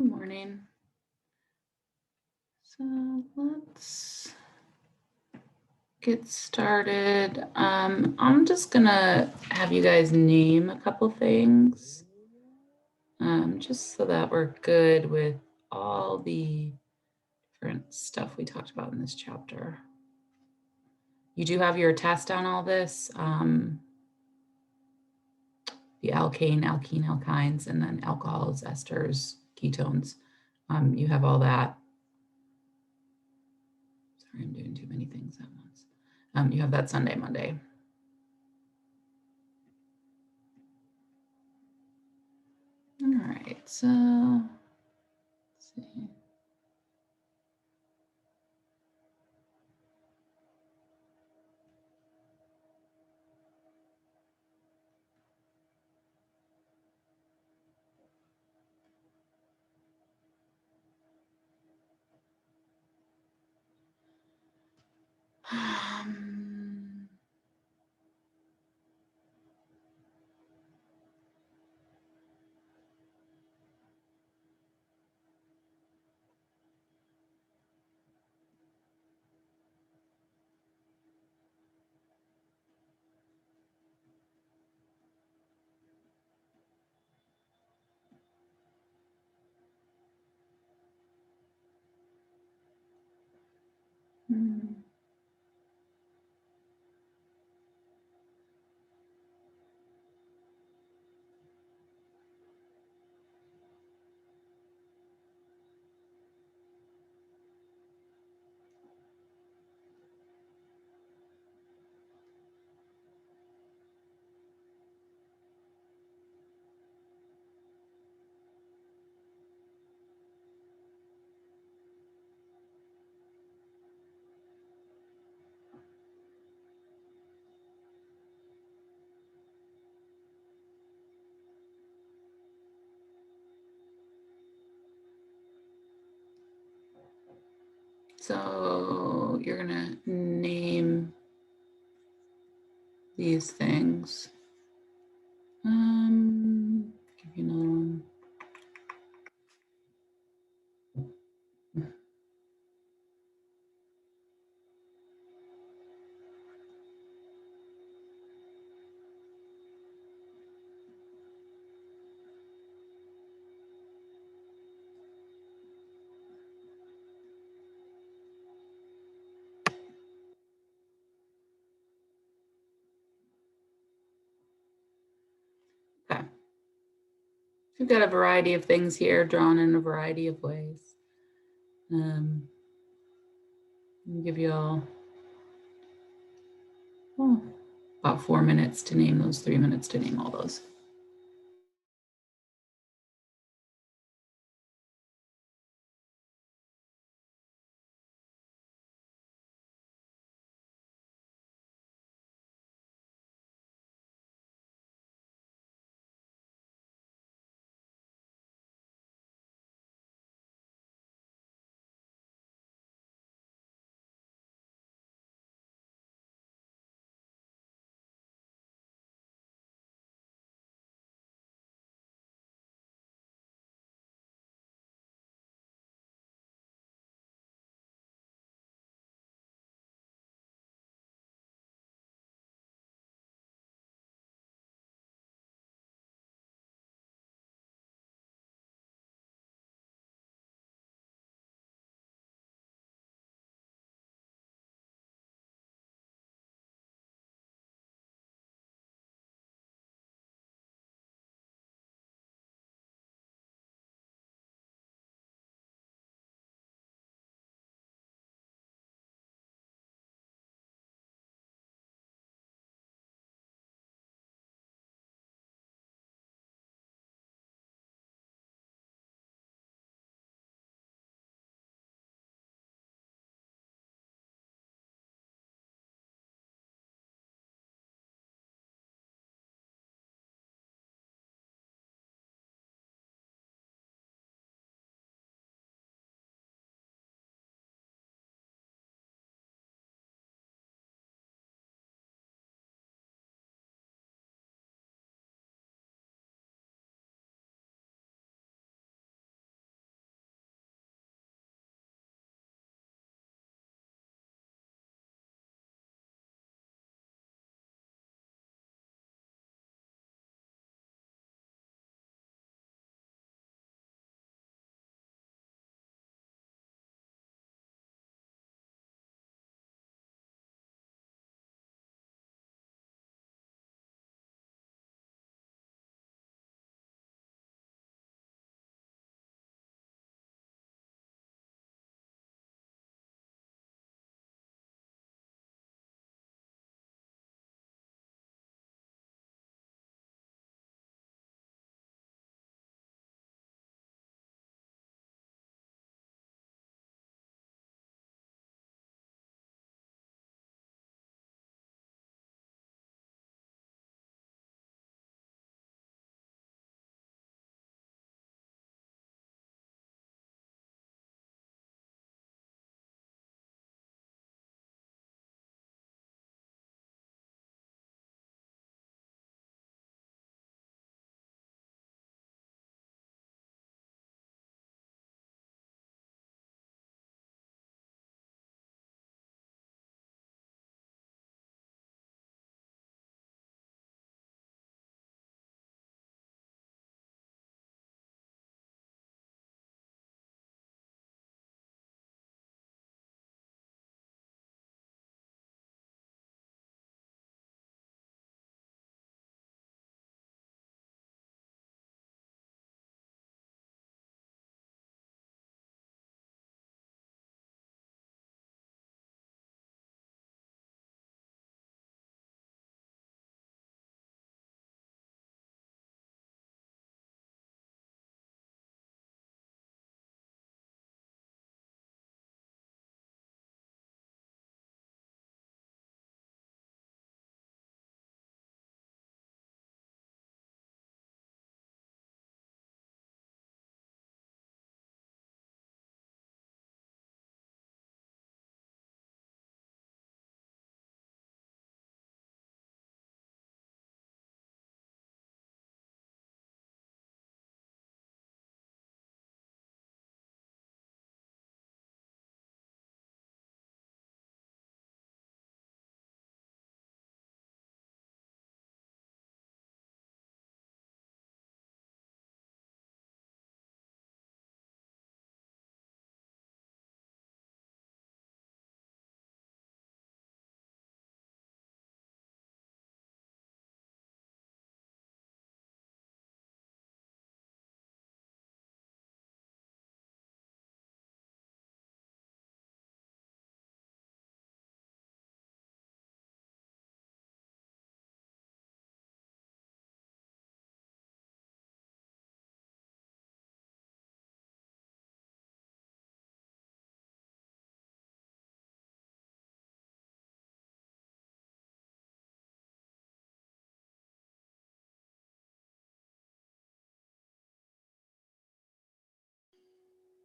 Good morning. So let's get started. I'm just gonna have you guys name a couple things, just so that we're good with all the different stuff we talked about in this chapter. You do have your test on all this, the alkane, alkene, alkynes, and then alcohols, esters, ketones. You have all that. Sorry, I'm doing too many things at once. You have that Sunday, Monday. All right, so let's see. Um, hmm. So you're gonna name these things. Give you another one. Okay. We've got a variety of things here drawn in a variety of ways. I'll give you all about 4 minutes to name those, 3 minutes to name all those.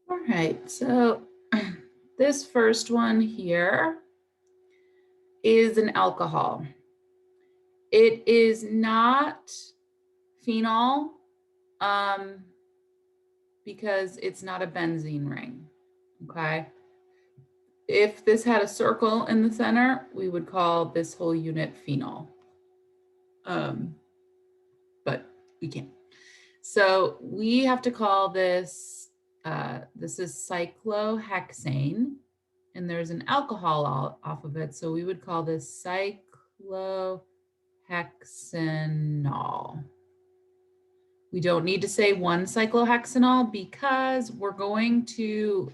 All right, so this first one here is an alcohol. It is not phenol because it's not a benzene ring, okay? If this had a circle in the center, we would call this whole unit phenol, but we can't. So we have to call this, this is cyclohexane, and there's an alcohol off of it. So we would call this cyclohexanol. We don't need to say one cyclohexanol because we're going to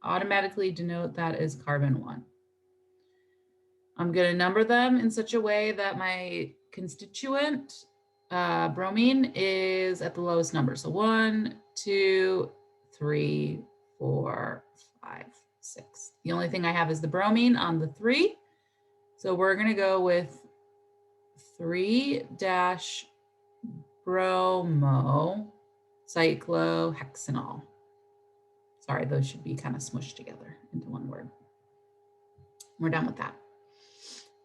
automatically denote that as carbon 1. I'm going to number them in such a way that my constituent bromine is at the lowest number. So 1, 2, 3, 4, 5, 6. The only thing I have is the bromine on the 3. So we're going to go with 3-bromo cyclohexanol. Sorry, those should be kind of smushed together into one word. We're done with that.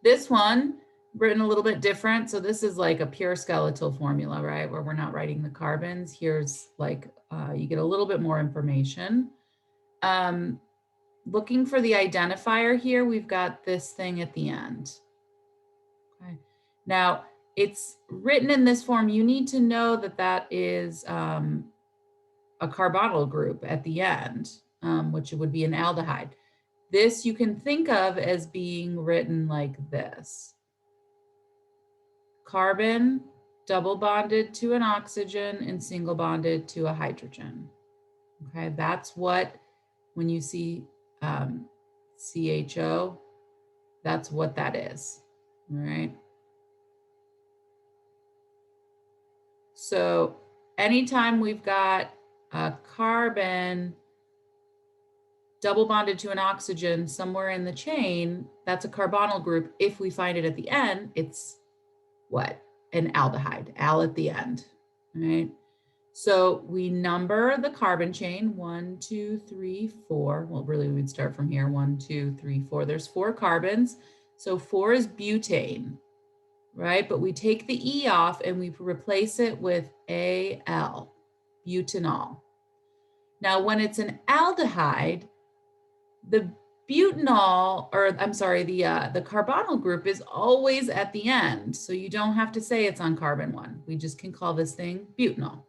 This one, written a little bit different. So this is like a pure skeletal formula, right? Where we're not writing the carbons. Here's like, you get a little bit more information. Looking for the identifier here, we've got this thing at the end. Okay. Now, it's written in this form. You need to know that that is a carbonyl group at the end, which would be an aldehyde. This you can think of as being written like this. Carbon double bonded to an oxygen and single bonded to a hydrogen. Okay, that's what, when you see CHO, that's what that is, all right? So anytime we've got a carbon double bonded to an oxygen somewhere in the chain, that's a carbonyl group. If we find it at the end, it's what? An aldehyde, al at the end, right? So we number the carbon chain, 1, 2, 3, 4. Well, really we'd start from here, 1, 2, 3, 4. There's 4 carbons. So 4 is butane, right? But we take the E off and we replace it with Al, butanol. Now, when it's an aldehyde, the butanol, or I'm sorry, the carbonyl group is always at the end. So you don't have to say it's on carbon 1. We just can call this thing butanol.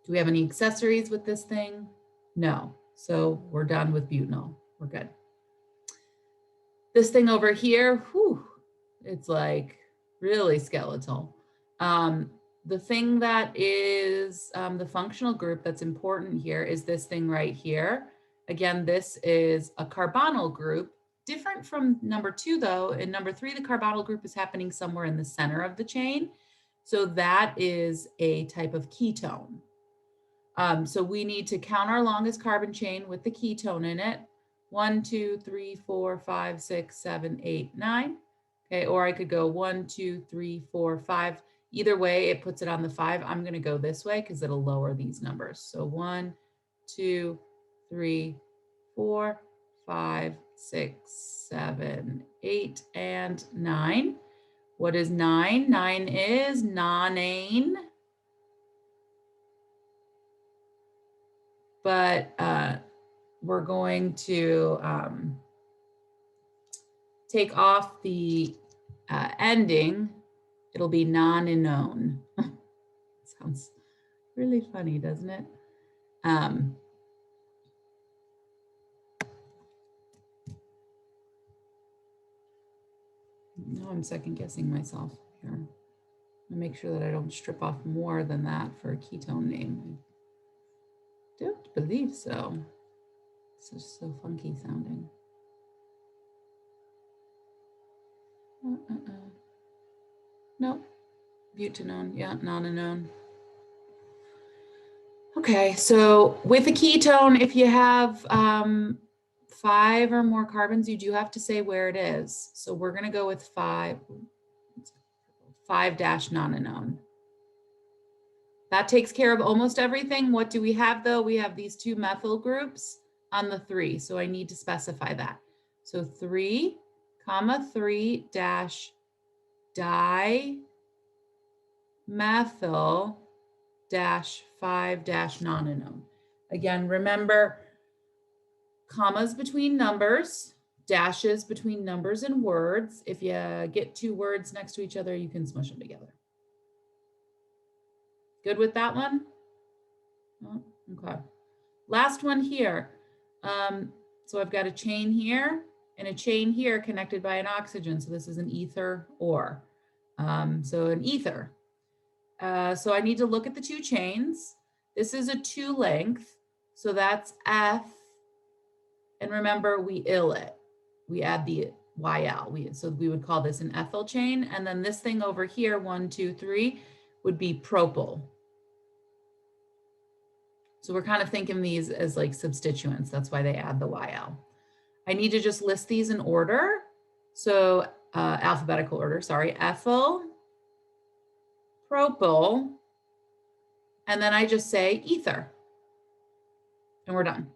Do we have any accessories with this thing? No. So we're done with butanol. We're good. This thing over here, whew, it's like really skeletal. The thing that is the functional group that's important here is this thing right here. Again, this is a carbonyl group, different from number 2 though. In number 3, the carbonyl group is happening somewhere in the center of the chain. So that is a type of ketone. So we need to count our longest carbon chain with the ketone in it. 1, 2, 3, 4, 5, 6, 7, 8, 9. Okay, or I could go 1, 2, 3, 4, 5. Either way, it puts it on the 5. I'm going to go this way because it'll lower these numbers. So 1, 2, 3, 4, 5, 6, 7, 8, and 9. What is 9? 9 is nonane. But we're going to take off the ending. It'll be non-enone. Sounds really funny, doesn't it? Now I'm second guessing myself here. I'll make sure that I don't strip off more than that for a ketone name. I don't believe so. It's just so funky sounding. Nope. Butanone, yeah, non-enone. Okay, so with a ketone, if you have 5 or more carbons, you do have to say where it is. So we're going to go with 5-non-enone. That takes care of almost everything. What do we have though? We have these 2 methyl groups on the 3. So I need to specify that. So 3, 3 dash dimethyl dash 5 dash nonenone. Again, remember commas between numbers, dashes between numbers and words. If you get 2 words next to each other, you can smush them together. Good with that one? Oh, okay. Last one here. So I've got a chain here and a chain here connected by an oxygen. So this is an ether ore. So an ether. So I need to look at the 2 chains. This is a 2 length. So that's F. And remember, we ill it. We add the YL. So we would call this an ethyl chain. And then this thing over here, 1, 2, 3, would be propyl. So we're kind of thinking these as like substituents. That's why they add the YL. I need to just list these in order. So alphabetical order, sorry. Ethyl, propyl, and then I just say ether. And we're done.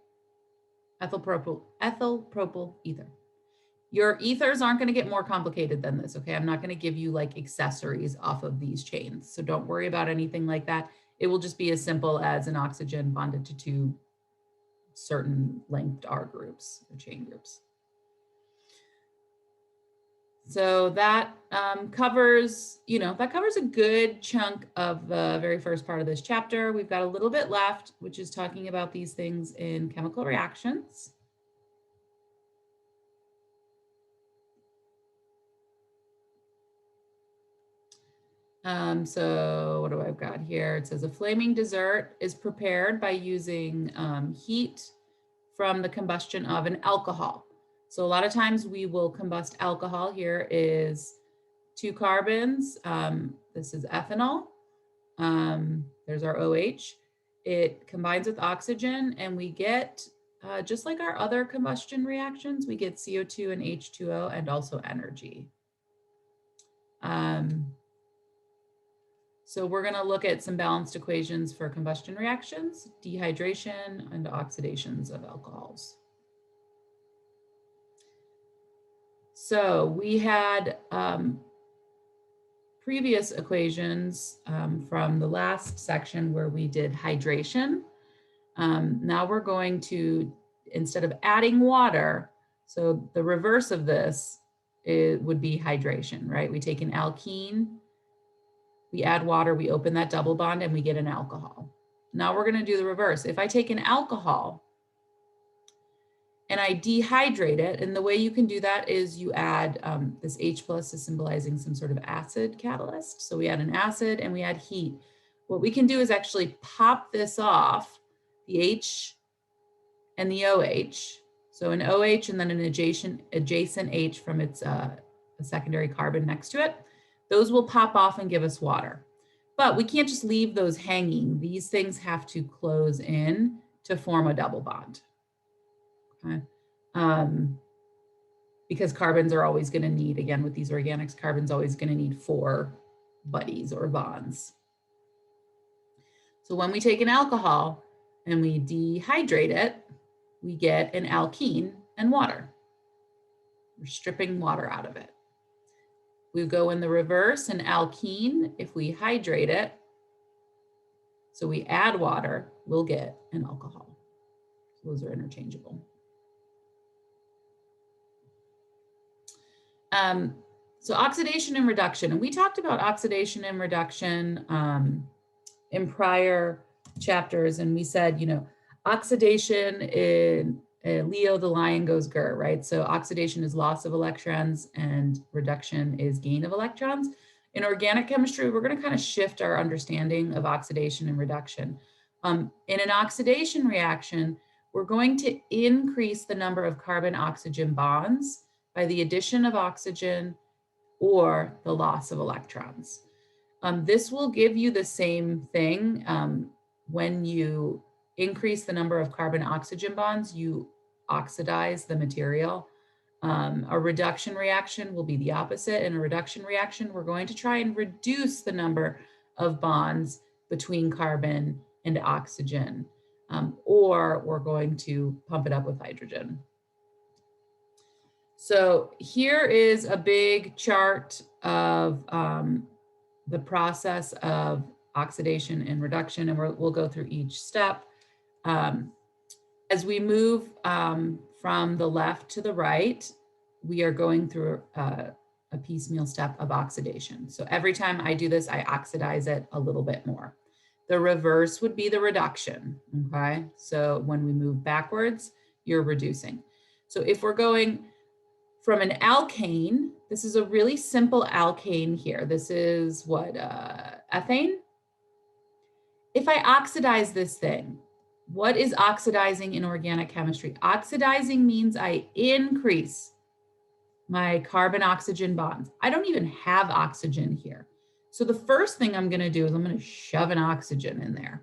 Ethyl, propyl, ether. Your ethers aren't going to get more complicated than this, okay? I'm not going to give you like accessories off of these chains. So don't worry about anything like that. It will just be as simple as an oxygen bonded to 2 certain length R groups or chain groups. So that covers, that covers a good chunk of the very first part of this chapter. We've got a little bit left, which is talking about these things in chemical reactions. So what do I've got here? It says a flaming dessert is prepared by using heat from the combustion of an alcohol. So a lot of times we will combust alcohol. Here is 2 carbons. This is ethanol. There's our OH. It combines with oxygen and we get, just like our other combustion reactions, we get CO2 and H2O and also energy. So we're going to look at some balanced equations for combustion reactions, dehydration, and oxidations of alcohols. So we had previous equations from the last section where we did hydration. Now we're going to, instead of adding water, so the reverse of this would be hydration, right? We take an alkene, we add water, we open that double bond, and we get an alcohol. Now we're going to do the reverse. If I take an alcohol and I dehydrate it, and the way you can do that is you add this H plus is symbolizing some sort of acid catalyst. So we add an acid and we add heat. What we can do is actually pop this off, the H and the OH. So an OH and then an adjacent H from its a secondary carbon next to it. Those will pop off and give us water. But we can't just leave those hanging. These things have to close in to form a double bond. Okay. Because carbons are always going to need, again, with these organics, carbon's always going to need 4 buddies or bonds. So when we take an alcohol and we dehydrate it, we get an alkene and water. We're stripping water out of it. We go in the reverse, an alkene, if we hydrate it, so we add water, we'll get an alcohol. So those are interchangeable. So oxidation and reduction, and we talked about oxidation and reduction in prior chapters, and we said, oxidation in Leo the lion goes grr, right? So oxidation is loss of electrons and reduction is gain of electrons. In organic chemistry, we're going to kind of shift our understanding of oxidation and reduction. In an oxidation reaction, we're going to increase the number of carbon-oxygen bonds by the addition of oxygen or the loss of electrons. This will give you the same thing. When you increase the number of carbon-oxygen bonds, you oxidize the material. A reduction reaction will be the opposite. In a reduction reaction, we're going to try and reduce the number of bonds between carbon and oxygen, or we're going to pump it up with hydrogen. So here is a big chart of the process of oxidation and reduction, and we'll go through each step. As we move from the left to the right, we are going through a piecemeal step of oxidation. So every time I do this, I oxidize it a little bit more. The reverse would be the reduction, okay? So when we move backwards, you're reducing. So if we're going from an alkane, this is a really simple alkane here. This is what, ethane? If I oxidize this thing, what is oxidizing in organic chemistry? Oxidizing means I increase my carbon-oxygen bonds. I don't even have oxygen here. So the first thing I'm gonna do is I'm gonna shove an oxygen in there.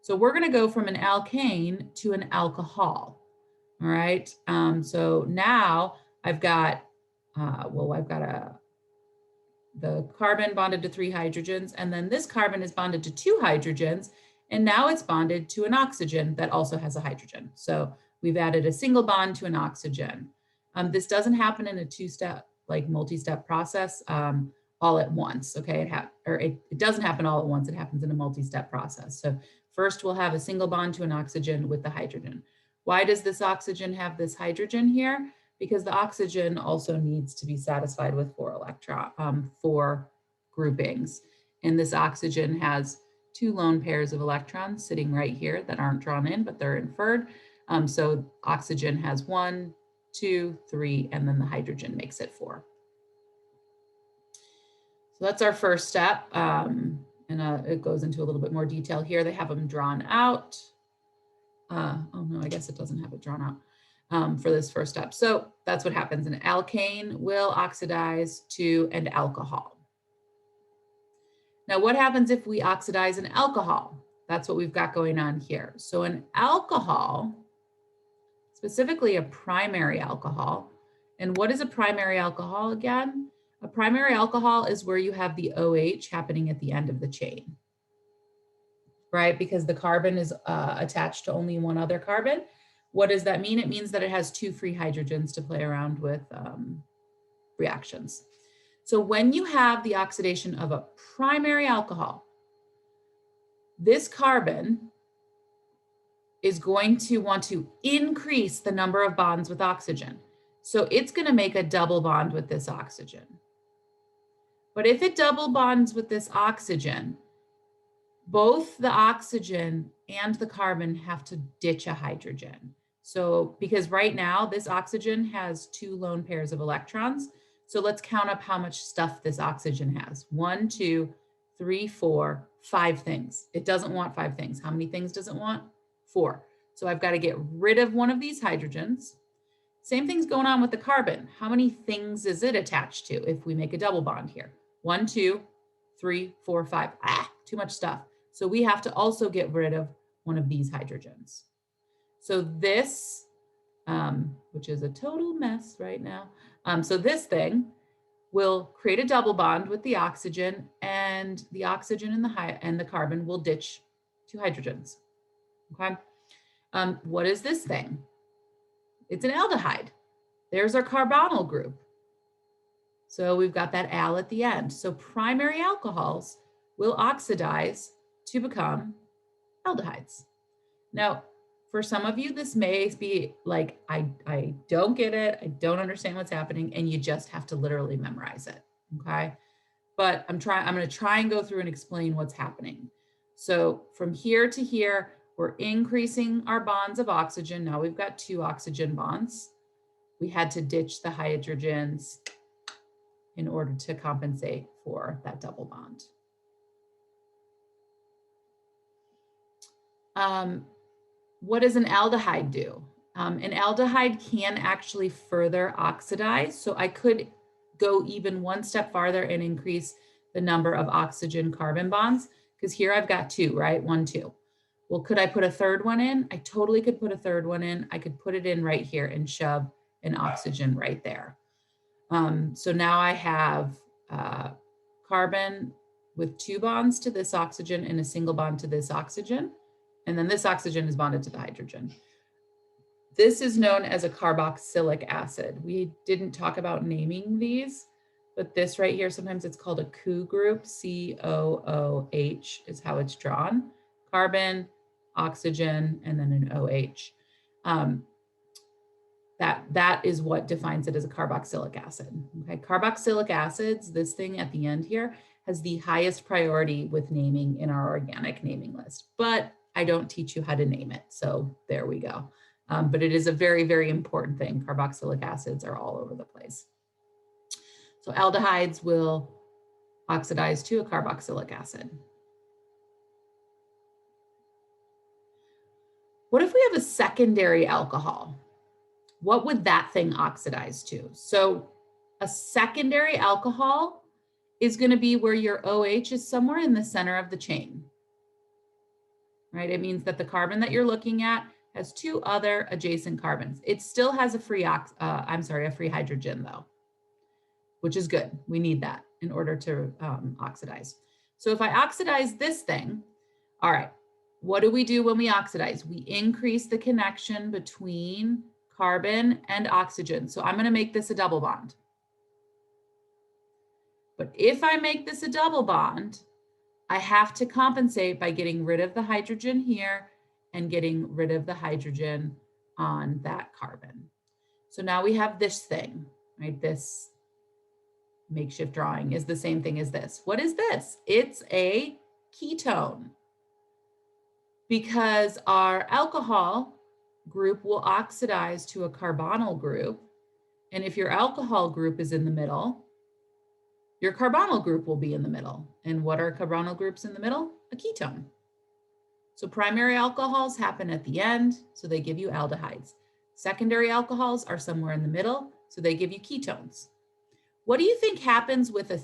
So we're gonna go from an alkane to an alcohol, all right? So now I've got, the carbon bonded to 3 hydrogens, and then this carbon is bonded to 2 hydrogens, and now it's bonded to an oxygen that also has a hydrogen. So we've added a single bond to an oxygen. This doesn't happen in a 2-step, like multi-step process all at once, okay? It doesn't happen all at once, it happens in a multi-step process. So first we'll have a single bond to an oxygen with the hydrogen. Why does this oxygen have this hydrogen here? Because the oxygen also needs to be satisfied with 4 groupings. And this oxygen has 2 lone pairs of electrons sitting right here that aren't drawn in, but they're inferred. So oxygen has 1, 2, 3, and then the hydrogen makes it 4. So that's our first step. It goes into a little bit more detail here. They have them drawn out. Oh no, I guess it doesn't have it drawn out. For this first step. So that's what happens. An alkane will oxidize to an alcohol. Now, what happens if we oxidize an alcohol? That's what we've got going on here. So an alcohol, specifically a primary alcohol. And what is a primary alcohol again? A primary alcohol is where you have the OH happening at the end of the chain, right? Because the carbon is attached to only one other carbon. What does that mean? It means that it has 2 free hydrogens to play around with reactions. So when you have the oxidation of a primary alcohol, this carbon is going to want to increase the number of bonds with oxygen. So it's going to make a double bond with this oxygen. But if it double bonds with this oxygen, both the oxygen and the carbon have to ditch a hydrogen. So because right now this oxygen has 2 lone pairs of electrons. So let's count up how much stuff this oxygen has. 1, 2, 3, 4, 5 things. It doesn't want 5 things. How many things does it want? 4. So I've got to get rid of one of these hydrogens. Same thing's going on with the carbon. How many things is it attached to if we make a double bond here? 1, 2, 3, 4, 5. Too much stuff. So we have to also get rid of one of these hydrogens. So this, which is a total mess right now. So this thing will create a double bond with the oxygen, and the oxygen and the carbon will ditch 2 hydrogens. Okay. What is this thing? It's an aldehyde. There's our carbonyl group. So we've got that al at the end. So primary alcohols will oxidize to become aldehydes. Now, for some of you, this may be like, I don't get it. I don't understand what's happening. And you just have to literally memorize it. Okay. But I'm going to try and go through and explain what's happening. So from here to here, we're increasing our bonds of oxygen. Now we've got 2 oxygen bonds. We had to ditch the hydrogens in order to compensate for that double bond. What does an aldehyde do? An aldehyde can actually further oxidize. So I could go even one step farther and increase the number of oxygen carbon bonds, because here I've got 2, right? 1, 2. Well, could I put a third one in? I totally could put a third one in. I could put it in right here and shove an oxygen right there. So now I have carbon with 2 bonds to this oxygen and a single bond to this oxygen. And then this oxygen is bonded to the hydrogen. This is known as a carboxylic acid. We didn't talk about naming these, but this right here, sometimes it's called a COOH group, C-O-O-H is how it's drawn. Carbon, oxygen, and then an OH. That is what defines it as a carboxylic acid. Okay, carboxylic acids, this thing at the end here, has the highest priority with naming in our organic naming list, but I don't teach you how to name it. So there we go. But it is a very, very important thing. Carboxylic acids are all over the place. So aldehydes will oxidize to a carboxylic acid. What if we have a secondary alcohol? What would that thing oxidize to? So a secondary alcohol is going to be where your OH is somewhere in the center of the chain, right? It means that the carbon that you're looking at has 2 other adjacent carbons. It still has a free hydrogen though, which is good. We need that in order to oxidize. So if I oxidize this thing, all right, what do we do when we oxidize? We increase the connection between carbon and oxygen. So I'm going to make this a double bond. But if I make this a double bond, I have to compensate by getting rid of the hydrogen here and getting rid of the hydrogen on that carbon. So now we have this thing, right? This makeshift drawing is the same thing as this. What is this? It's a ketone, because our alcohol group will oxidize to a carbonyl group. And if your alcohol group is in the middle, your carbonyl group will be in the middle. And what are carbonyl groups in the middle? A ketone. So primary alcohols happen at the end, so they give you aldehydes. Secondary alcohols are somewhere in the middle, so they give you ketones. What do you think happens with a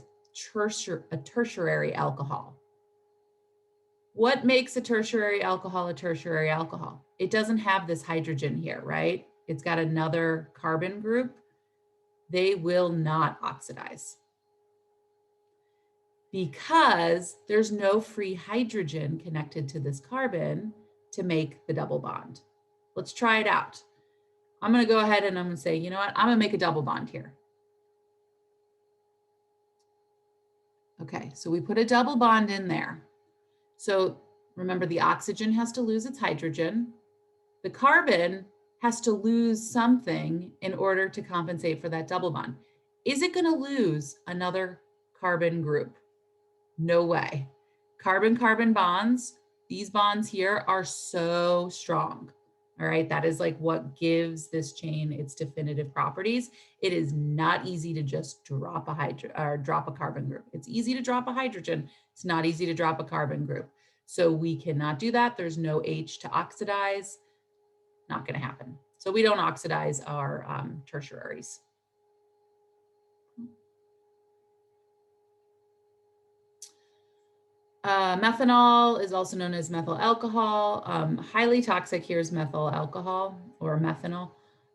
tertiary alcohol? What makes a tertiary alcohol a tertiary alcohol? It doesn't have this hydrogen here, right? It's got another carbon group. They will not oxidize because there's no free hydrogen connected to this carbon to make the double bond. Let's try it out. I'm going to go ahead and I'm going to say, you know what? I'm going to make a double bond here. Okay, so we put a double bond in there. So remember, the oxygen has to lose its hydrogen. The carbon has to lose something in order to compensate for that double bond. Is it going to lose another carbon group? No way. Carbon-carbon bonds, these bonds here are so strong. All right, that is like what gives this chain its definitive properties. It is not easy to just drop a carbon group. It's easy to drop a hydrogen. It's not easy to drop a carbon group. So we cannot do that. There's no H to oxidize. Not going to happen. So we don't oxidize our tertiaries. Methanol is also known as methyl alcohol. Highly toxic, here's methyl alcohol or methanol.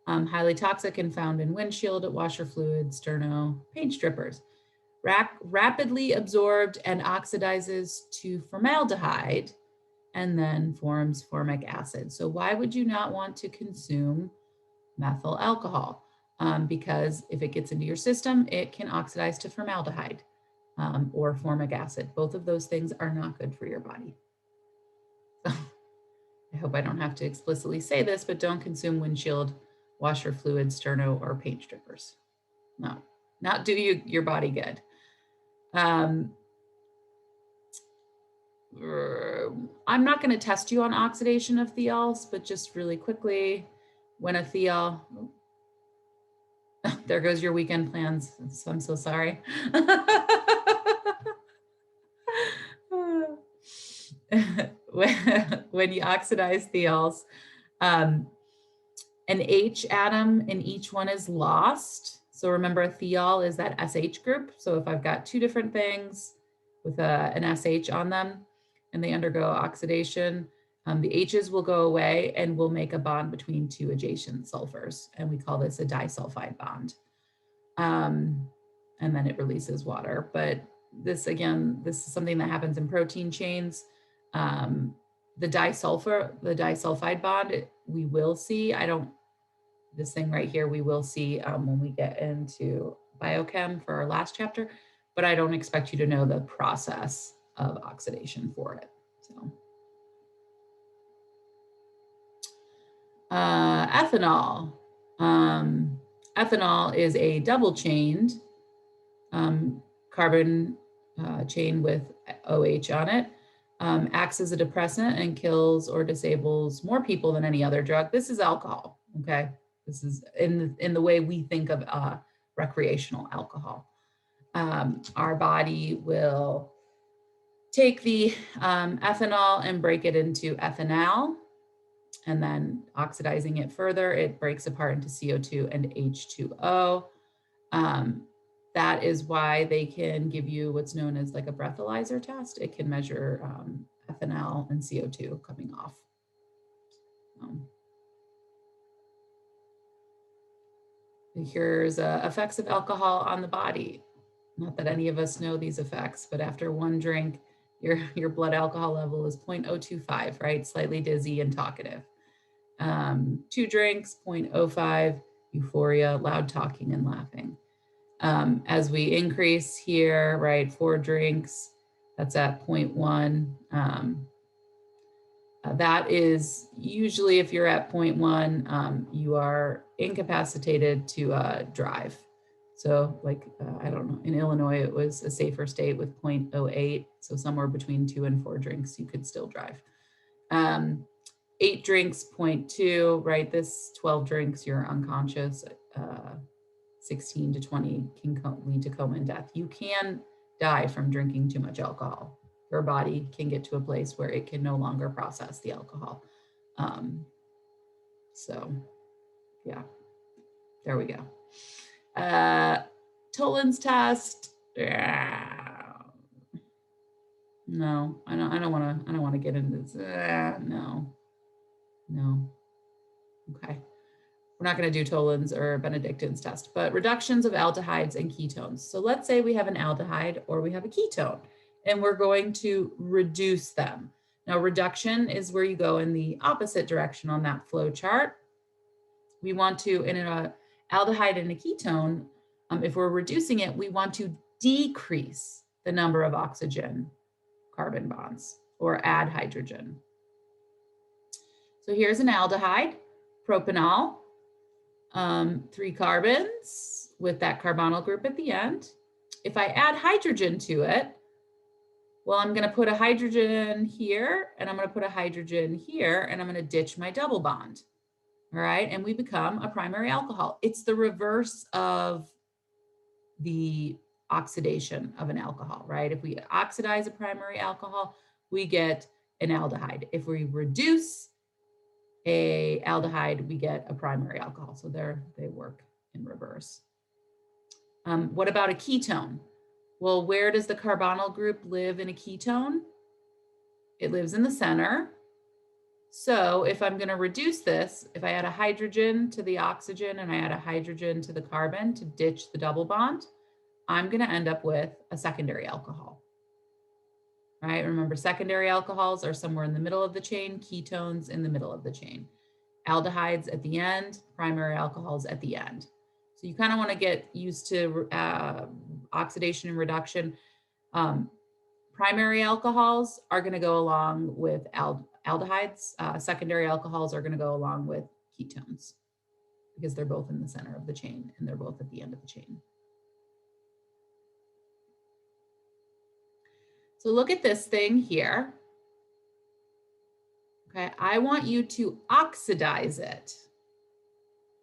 Highly toxic and found in windshield, washer fluid, sterno, paint strippers. Rapidly absorbed and oxidizes to formaldehyde and then forms formic acid. So why would you not want to consume methyl alcohol? Because if it gets into your system, it can oxidize to formaldehyde. Or formic acid. Both of those things are not good for your body. So I hope I don't have to explicitly say this, but don't consume windshield, washer fluid, sterno, or paint strippers. No, not do your body good. I'm not going to test you on oxidation of thiols, but just really quickly, when a thiol, there goes your weekend plans. So I'm so sorry. When you oxidize thiols, an H atom in each one is lost. So remember, a thiol is that SH group. So if I've got 2 different things with an SH on them and they undergo oxidation, the H's will go away and we'll make a bond between 2 adjacent sulfurs. And we call this a disulfide bond. And then it releases water. But this again, this is something that happens in protein chains. The disulfide bond, we will see, this thing right here, we will see when we get into biochem for our last chapter, but I don't expect you to know the process of oxidation for it. So, ethanol. Ethanol is a double-chained carbon chain with OH on it. Acts as a depressant and kills or disables more people than any other drug. This is alcohol, okay? This is in the way we think of recreational alcohol. Our body will take the ethanol and break it into ethanal, and then oxidizing it further, it breaks apart into CO2 and H2O. That is why they can give you what's known as like a breathalyzer test. It can measure ethanol and CO2 coming off. Here's effects of alcohol on the body. Not that any of us know these effects, but after one drink, your blood alcohol level is 0.025, right? Slightly dizzy and talkative. 2 drinks, 0.05, euphoria, loud talking and laughing. As we increase here, right, 4 drinks, that's at 0.1. That is usually, if you're at 0.1, you are incapacitated to drive. So like, I don't know, in Illinois, it was a safer state with 0.08. So somewhere between 2 and 4 drinks, you could still drive. 8 drinks, 0.2, right? This 12 drinks, you're unconscious. 16 to 20 can lead to coma and death. You can die from drinking too much alcohol. Your body can get to a place where it can no longer process the alcohol. So yeah, there we go. Toland's test. No, I don't want to get into this. No. Okay. We're not going to do Toland's or Benedictine test, but reductions of aldehydes and ketones. So let's say we have an aldehyde or we have a ketone, and we're going to reduce them. Now, reduction is where you go in the opposite direction on that flow chart. We want to, in an aldehyde and a ketone, if we're reducing it, we want to decrease the number of oxygen carbon bonds or add hydrogen. So here's an aldehyde, propanol. 3 carbons with that carbonyl group at the end. If I add hydrogen to it, well, I'm going to put a hydrogen here, and I'm going to put a hydrogen here, and I'm going to ditch my double bond. All right, and we become a primary alcohol. It's the reverse of the oxidation of an alcohol, right? If we oxidize a primary alcohol, we get an aldehyde. If we reduce a aldehyde, we get a primary alcohol. So they work in reverse. What about a ketone? Well, where does the carbonyl group live in a ketone? It lives in the center. So if I'm going to reduce this, if I add a hydrogen to the oxygen and I add a hydrogen to the carbon to ditch the double bond, I'm going to end up with a secondary alcohol. Right? Remember, secondary alcohols are somewhere in the middle of the chain, ketones in the middle of the chain. Aldehydes at the end, primary alcohols at the end. So you kind of want to get used to oxidation and reduction. Primary alcohols are going to go along with aldehydes. Secondary alcohols are going to go along with ketones because they're both in the center of the chain and they're both at the end of the chain. So look at this thing here. Okay, I want you to oxidize it.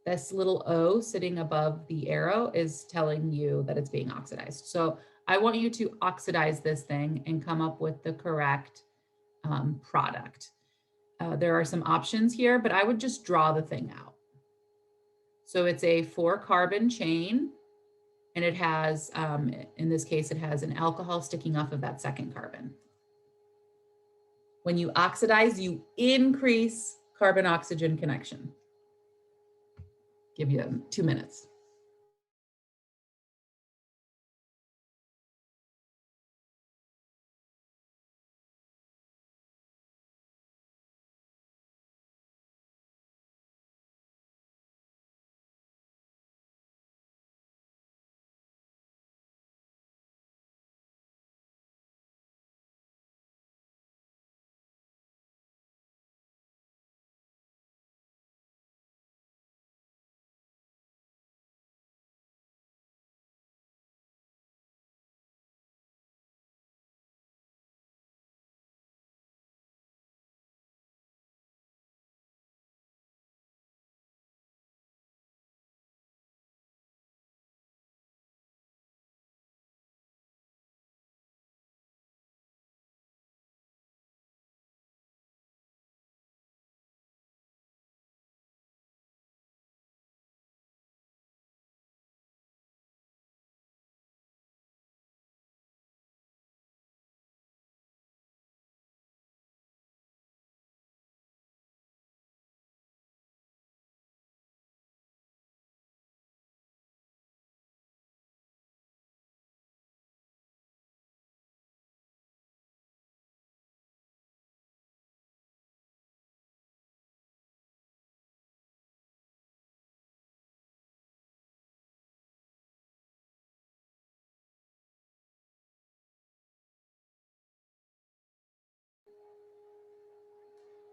This little O sitting above the arrow is telling you that it's being oxidized. So I want you to oxidize this thing and come up with the correct product. There are some options here, but I would just draw the thing out. So it's a 4-carbon chain, and it has, in this case, it has an alcohol sticking off of that second carbon. When you oxidize, you increase carbon-oxygen connection. Give you 2 minutes.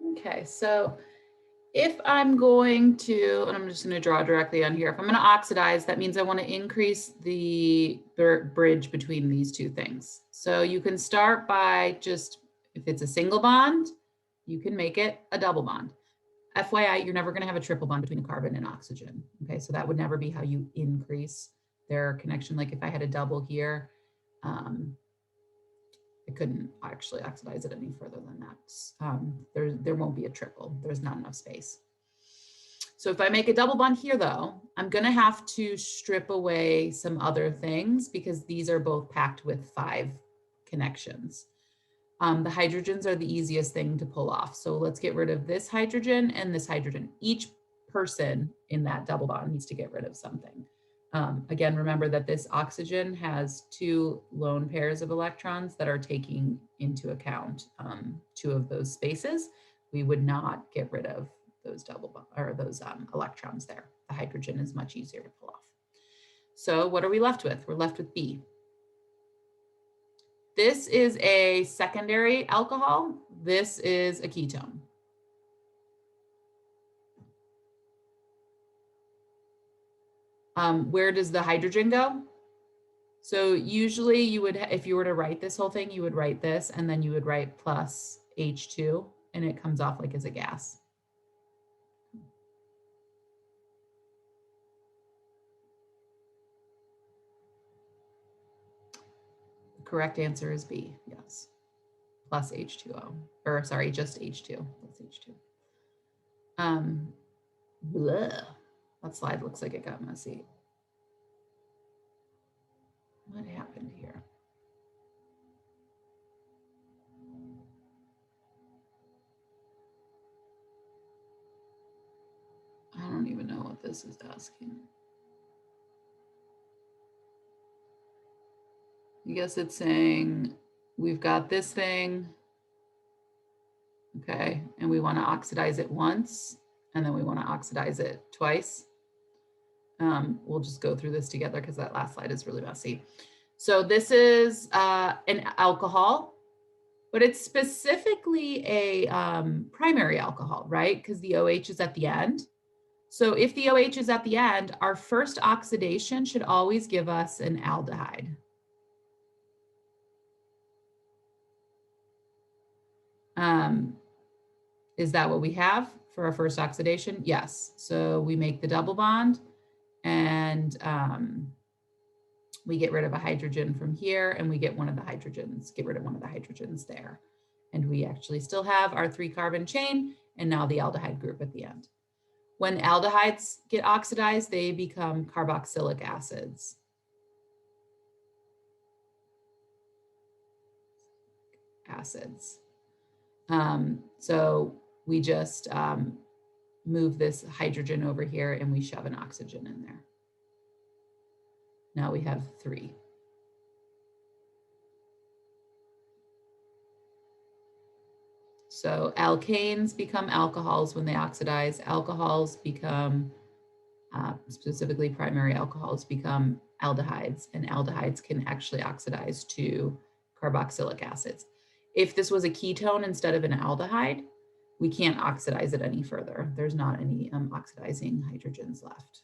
Okay, so if I'm going to, and I'm just going to draw directly on here, if I'm going to oxidize, that means I want to increase the bridge between these two things. So you can start by just, if it's a single bond, you can make it a double bond. FYI, you're never going to have a triple bond between a carbon and oxygen. Okay, so that would never be how you increase their connection. Like if I had a double here, I couldn't actually oxidize it any further than that. There won't be a triple. There's not enough space. So if I make a double bond here though, I'm gonna have to strip away some other things because these are both packed with 5 connections. The hydrogens are the easiest thing to pull off. So let's get rid of this hydrogen and this hydrogen. Each person in that double bond needs to get rid of something. Again, remember that this oxygen has 2 lone pairs of electrons that are taking into account 2 of those spaces. We would not get rid of those those electrons there. The hydrogen is much easier to pull off. So what are we left with? We're left with B. This is a secondary alcohol. This is a ketone. Where does the hydrogen go? So usually you would, if you were to write this whole thing, you would write this and then you would write plus H2 and it comes off like as a gas. The correct answer is B, yes. Plus H2O, or sorry, just H2, plus H2. Bleh. That slide looks like it got messy. What happened here? I don't even know what this is asking. I guess it's saying we've got this thing, okay, and we want to oxidize it once, and then we want to oxidize it twice. We'll just go through this together because that last slide is really messy. So this is an alcohol, but it's specifically a primary alcohol, right? Because the OH is at the end. So if the OH is at the end, our first oxidation should always give us an aldehyde. Is that what we have for our first oxidation? Yes. So we make the double bond and we get rid of a hydrogen from here and we get one of the hydrogens, get rid of one of the hydrogens there. And we actually still have our 3-carbon chain and now the aldehyde group at the end. When aldehydes get oxidized, they become carboxylic acids. So we just move this hydrogen over here and we shove an oxygen in there. Now we have 3. So alkanes become alcohols when they oxidize. Alcohols become, specifically primary alcohols, become aldehydes, and aldehydes can actually oxidize to carboxylic acids. If this was a ketone instead of an aldehyde, we can't oxidize it any further. There's not any oxidizing hydrogens left.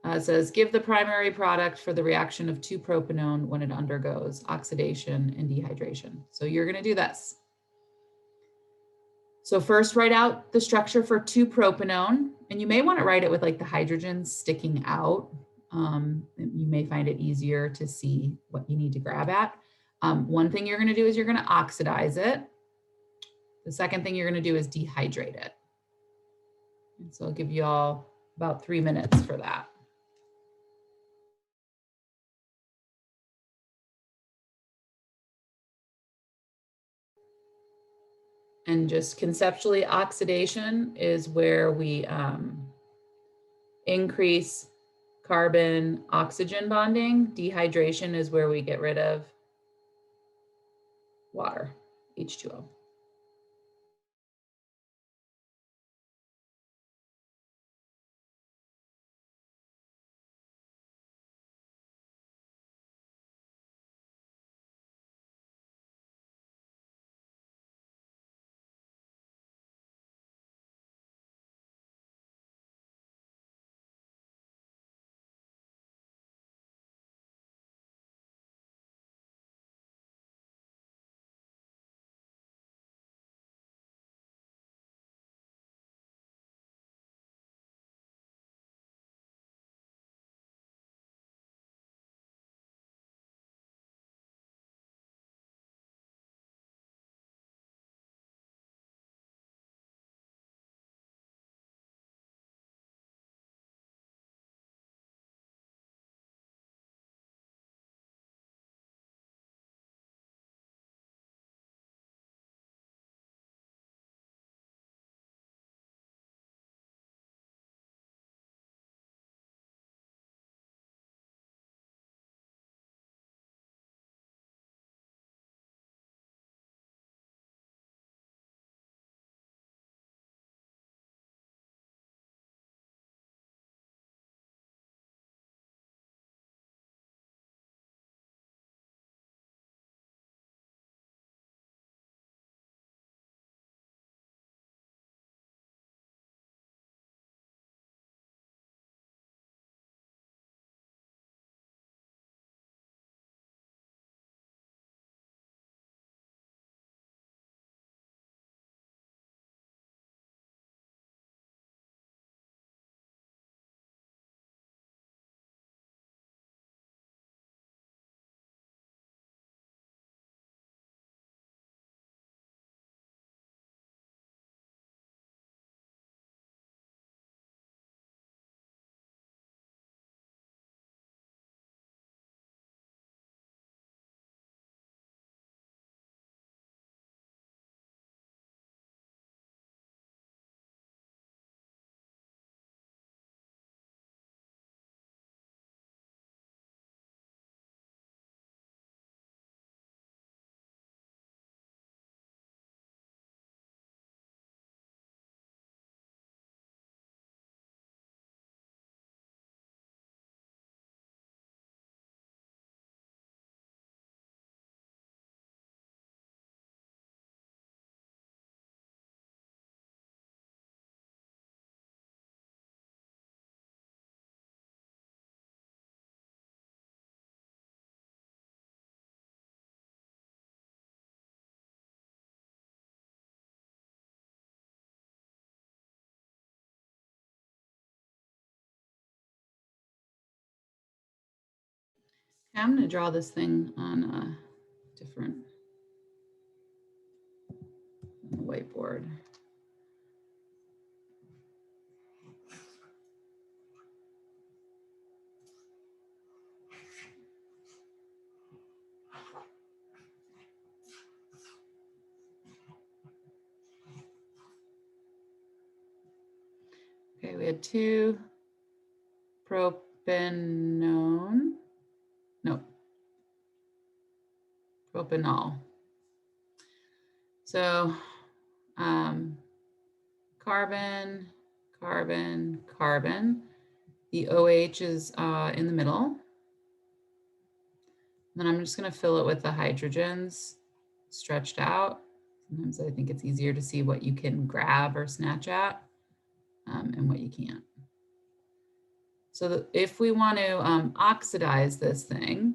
It says, give the primary product for the reaction of 2-propanone when it undergoes oxidation and dehydration. So you're going to do this. So first write out the structure for 2-propanone, and you may want to write it with like the hydrogens sticking out. You may find it easier to see what you need to grab at. One thing you're going to do is you're going to oxidize it. The second thing you're going to do is dehydrate it. And so I'll give you all about 3 minutes for that. And just conceptually, oxidation is where we increase carbon oxygen bonding. Dehydration is where we get rid of water, H2O. I'm going to draw this thing on a different whiteboard. Okay, we had 2 propanone. No, propanol. So carbon, carbon, carbon. The OH is in the middle. Then I'm just going to fill it with the hydrogens stretched out. Sometimes I think it's easier to see what you can grab or snatch at and what you can't. So if we want to oxidize this thing,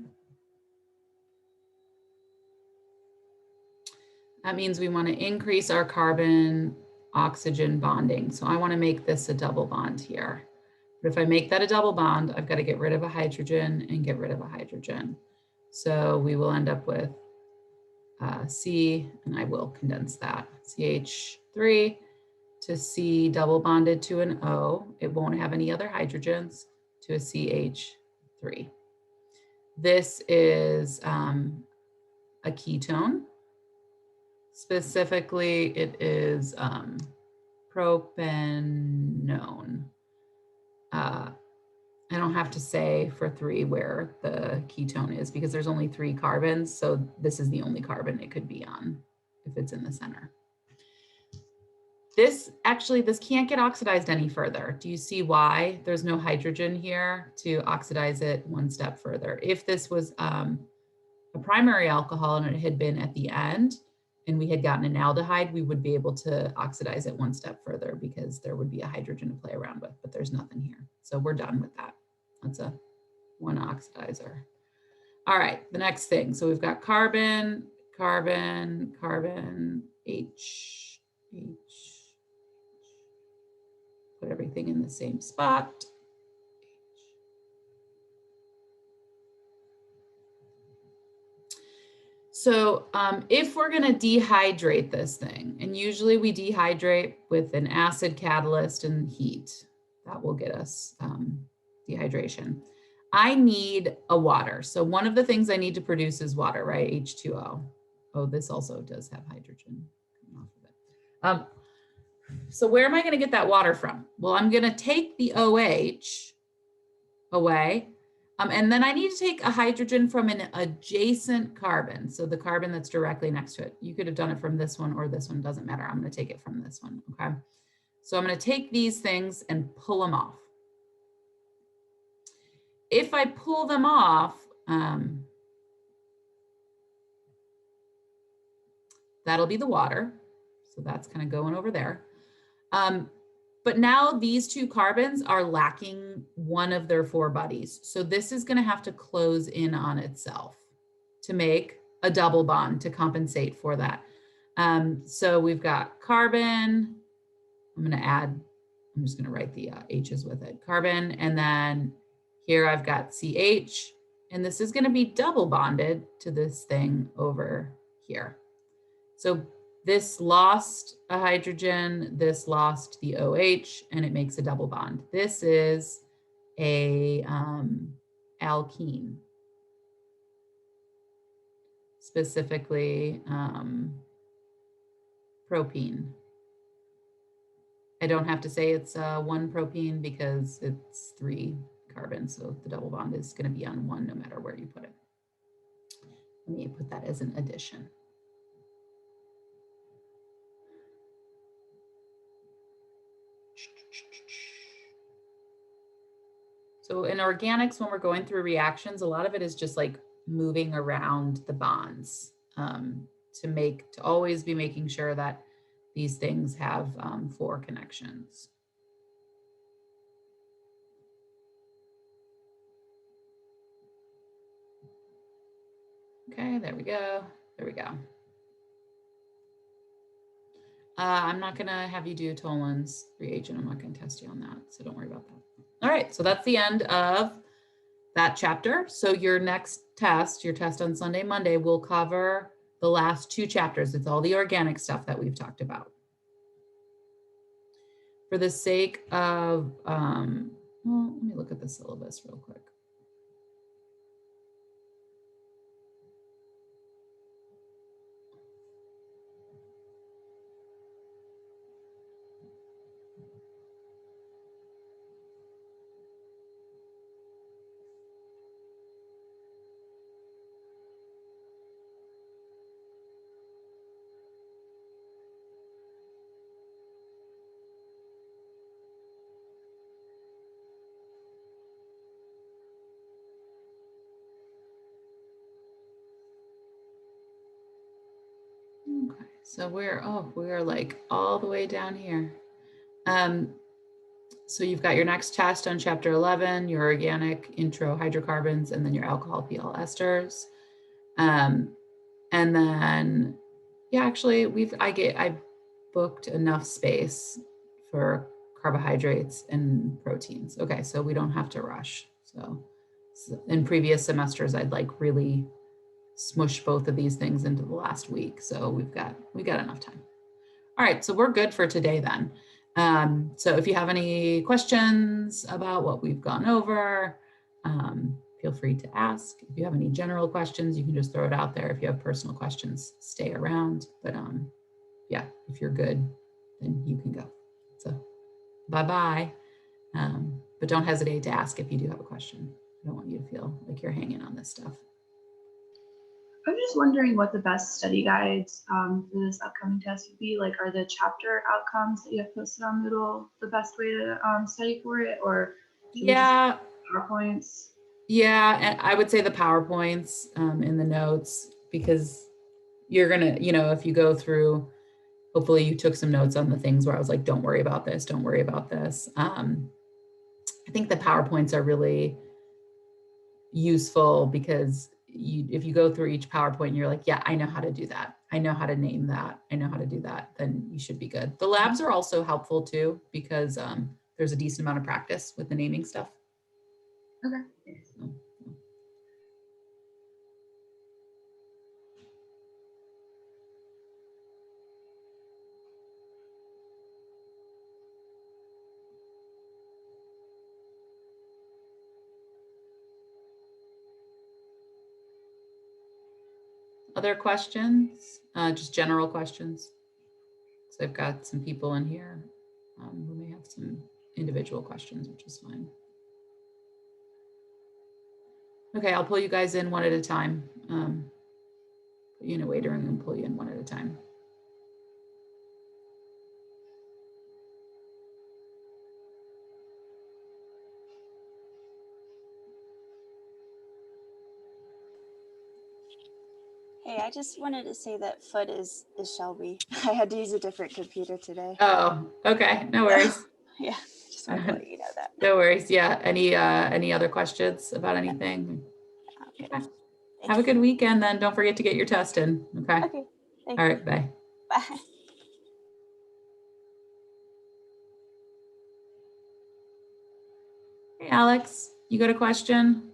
that means we want to increase our carbon oxygen bonding. So I want to make this a double bond here. But if I make that a double bond, I've got to get rid of a hydrogen and get rid of a hydrogen. So we will end up with C, and I will condense that, CH3 to C double bonded to an O. It won't have any other hydrogens, to a CH3. This is a ketone. Specifically, it is propanone. I don't have to say for 3 where the ketone is because there's only 3 carbons. So this is the only carbon it could be on if it's in the center. This can't get oxidized any further. Do you see why? There's no hydrogen here to oxidize it one step further. If this was a primary alcohol and it had been at the end and we had gotten an aldehyde, we would be able to oxidize it one step further because there would be a hydrogen to play around with, but there's nothing here. So we're done with that. That's a 1 oxidizer. All right, the next thing. So we've got carbon, carbon, carbon, H. Put everything in the same spot. So if we're going to dehydrate this thing, and usually we dehydrate with an acid catalyst and heat, that will get us dehydration. I need a water. So one of the things I need to produce is water, right? H2O. Oh, this also does have hydrogen coming off of it. So where am I going to get that water from? Well, I'm going to take the OH away. And then I need to take a hydrogen from an adjacent carbon. So the carbon that's directly next to it. You could have done it from this one or this one, doesn't matter. I'm going to take it from this one, okay? So I'm going to take these things and pull them off. If I pull them off, that'll be the water. So that's kind of going over there. But now these 2 carbons are lacking one of their 4 buddies. So this is going to have to close in on itself to make a double bond to compensate for that. So we've got carbon. I'm just going to write the H's with it. Carbon. And then here I've got CH. And this is going to be double bonded to this thing over here. So this lost a hydrogen, this lost the OH, and it makes a double bond. This is a alkene, specifically propene. I don't have to say it's 1 propene because it's 3 carbons, so the double bond is going to be on 1 no matter where you put it. Let me put that as an addition. So in organics, when we're going through reactions, a lot of it is just like moving around the bonds to always be making sure that these things have 4 connections. Okay, there we go. There we go. I'm not going to have you do Toland's reagent. I'm not going to test you on that, so don't worry about that. All right, so that's the end of that chapter. So your next test, your test on Sunday, Monday, will cover the last 2 chapters. It's all the organic stuff that we've talked about. For the sake of, well, let me look at the syllabus real quick. Okay, so we're like all the way down here. So you've got your next test on chapter 11, your organic intro hydrocarbons, and then your alcohol PL esters. And then, yeah, actually I booked enough space for carbohydrates and proteins. Okay, so we don't have to rush. So in previous semesters, I'd like really smush both of these things into the last week. So we got enough time. All right, so we're good for today then. So if you have any questions about what we've gone over, feel free to ask. If you have any general questions, you can just throw it out there. If you have personal questions, stay around. But yeah, if you're good, then you can go. So bye-bye. But don't hesitate to ask if you do have a question. I don't want you to feel like you're hanging on this stuff. I'm just wondering what the best study guides for this upcoming test would be. Like, are the chapter outcomes that you have posted on Moodle the best way to study for it, or yeah, PowerPoints? Yeah, and I would say the PowerPoints in the notes, because you're gonna, if you go through, hopefully you took some notes on the things where I was like, don't worry about this, don't worry about this. I think the PowerPoints are really useful because if you go through each PowerPoint and you're like, yeah, I know how to do that. I know how to name that. I know how to do that. Then you should be good. The labs are also helpful too, because there's a decent amount of practice with the naming stuff. Okay. So, other questions? Just general questions. So I've got some people in here who may have some individual questions, which is fine. Okay, I'll pull you guys in one at a time. Put you in a waiting room and pull you in one at a time. Hey, I just wanted to say that Foot is Shelby. I had to use a different computer today. Oh, okay. No worries. Yeah, just wanted to let you know that. No worries. Yeah. Any other questions about anything? Okay. Have a good weekend then. Don't forget to get your test in. Okay. Okay. Thank All you. right. Bye. Bye. Hey, Alex, you got a question?